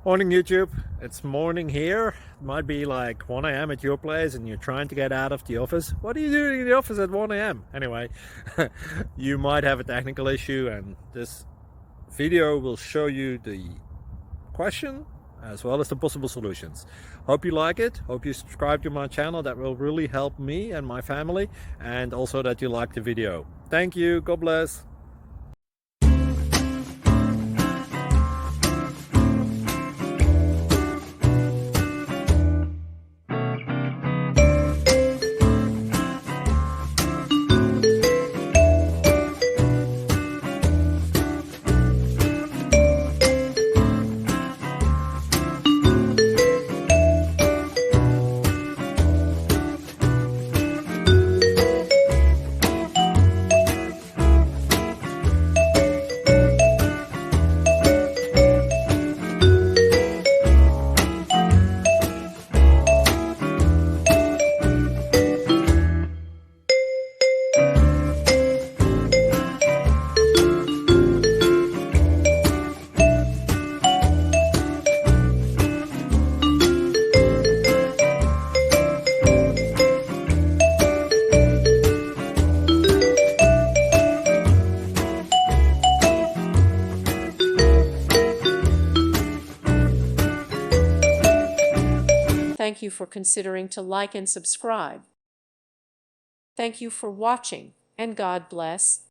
Morning YouTube, it's morning here. It might be like 1 a.m. at your place and you're trying to get out of the office. What are you doing in the office at 1 a.m.? Anyway, you might have a technical issue and this video will show you the question as well as the possible solutions. Hope you like it, hope you subscribe to my channel. That will really help me and my family, and also that you like the video. Thank you, God bless. Thank you for considering to like and subscribe. Thank you for watching, and God bless.